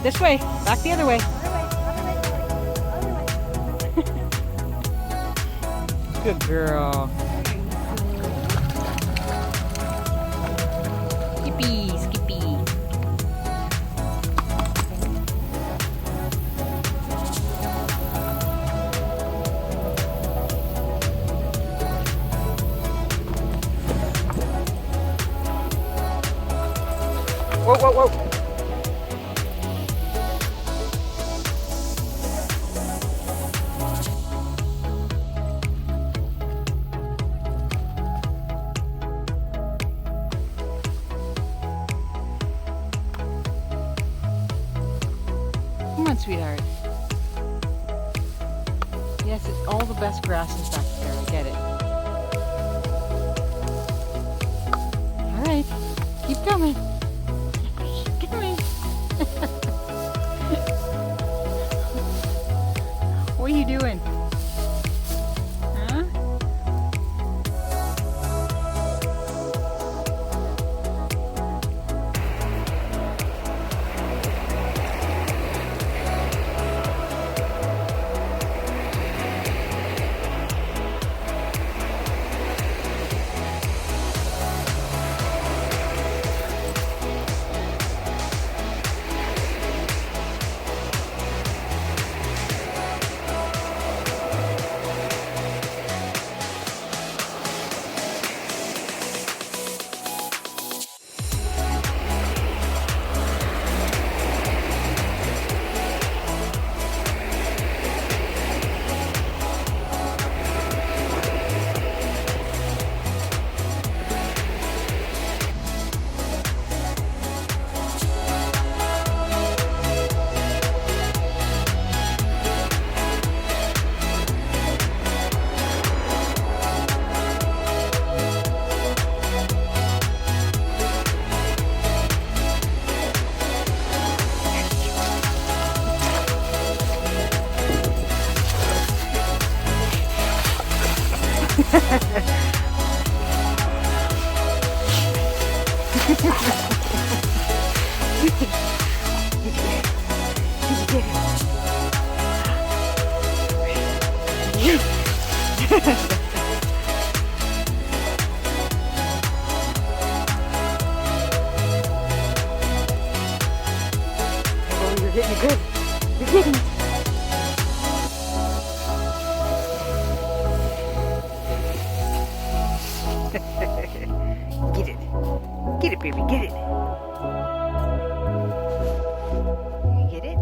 This way. Back the other way. Good girl. Skippy, Skippy. Whoa, whoa, whoa. Come on, sweetheart. Yes, it's all the best grasses back there. I get it. All right, keep coming. Keep coming. What are you doing? Huh? Oh, you're getting it good. You're getting it. Get it. Get it, baby. Get it. You get it?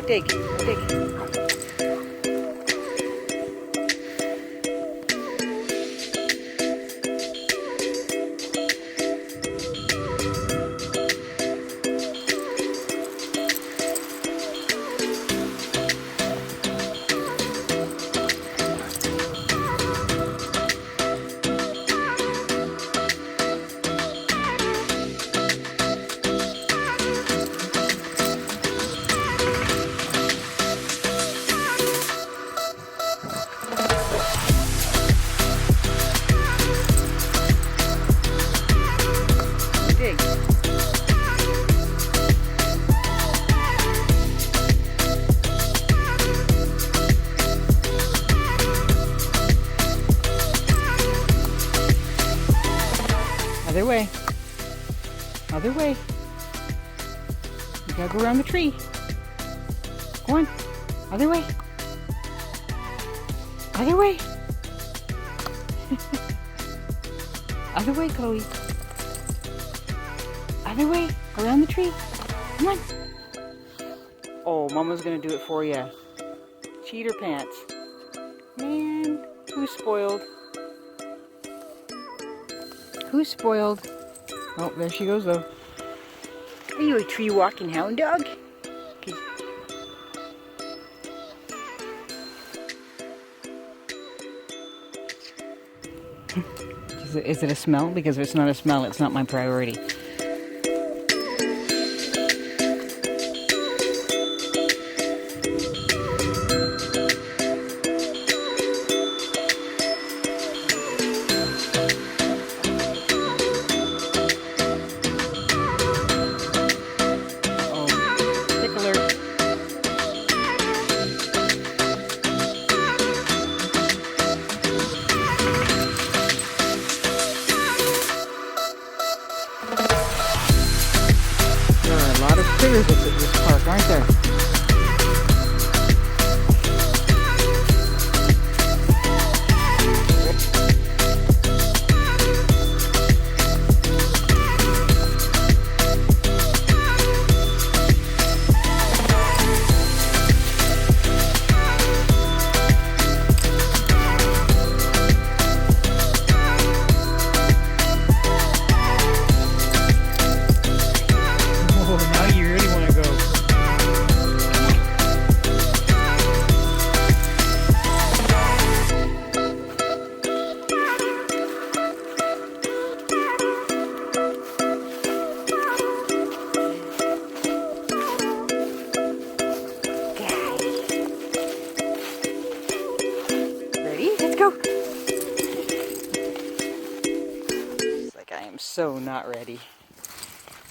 Dig, dig. Other way. Other way. You gotta go around the tree. Go on. Other way. Other way. Other way, Chloe. Other way. Around the tree. Come on. Oh, Mama's gonna do it for you. Cheater pants. Man, who's spoiled? Who's spoiled? Oh, there she goes though. Are you a tree walking hound dog? Okay. Is it a smell? Because if it's not a smell, it's not my priority. Critters at this park, aren't there? So not ready.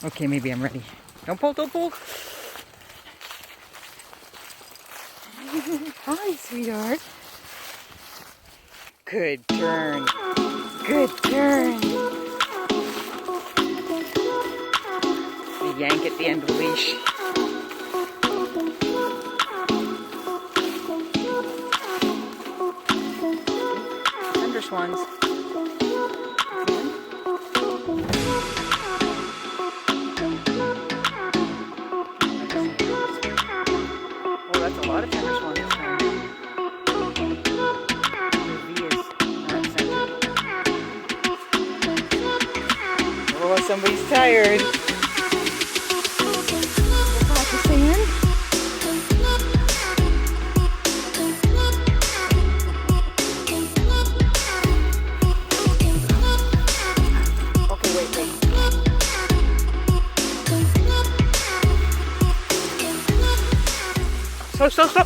Okay, maybe I'm ready. Don't pull, don't pull. Hi, sweetheart. Good turn. Good turn. You yank at the end of the leash. Thunder swans. A lot of tender swans this time. The V is not centered. Oh, somebody's tired. Got the sand. Okay, wait.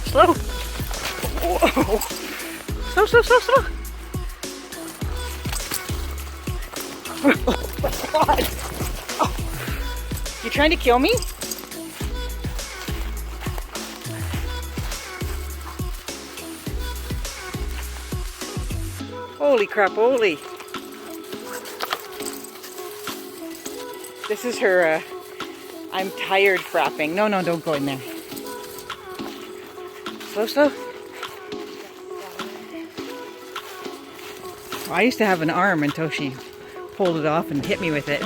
Slow. Whoa. Slow. God. Oh. You trying to kill me? Holy crap, holy. This is her, I'm tired frapping. No, don't go in there. Slow. Well, I used to have an arm until she pulled it off and hit me with it.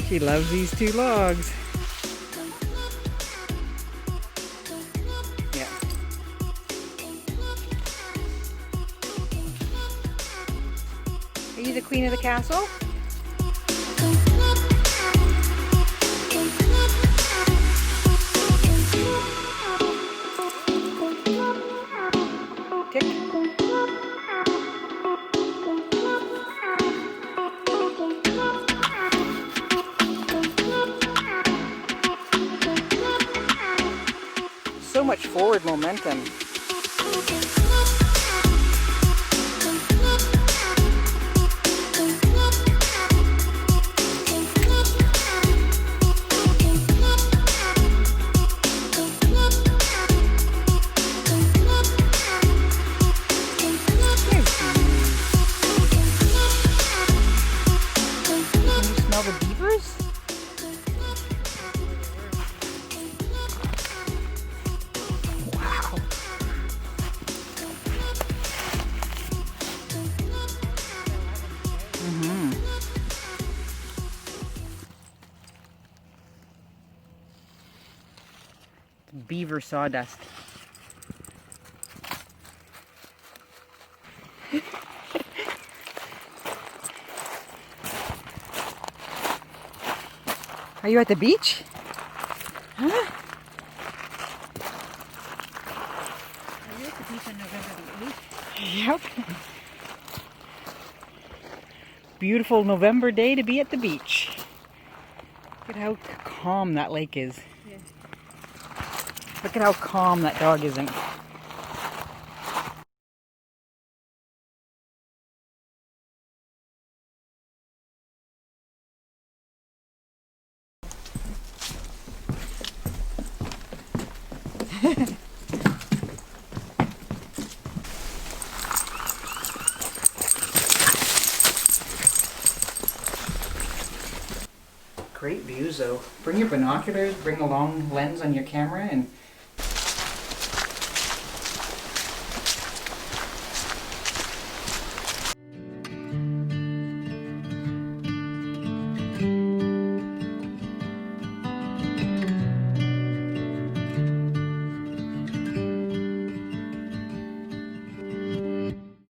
She loves these two logs. Yeah. Are you the queen of the castle? Tick. So much forward momentum. beaver sawdust. Are you at the beach? Huh? Are you at the beach on November the 8th? Yep. Beautiful November day to be at the beach. Look at how calm that lake is. Yeah. Look at how calm that dog isn't. Great views though. Bring your binoculars, bring a long lens on your camera, and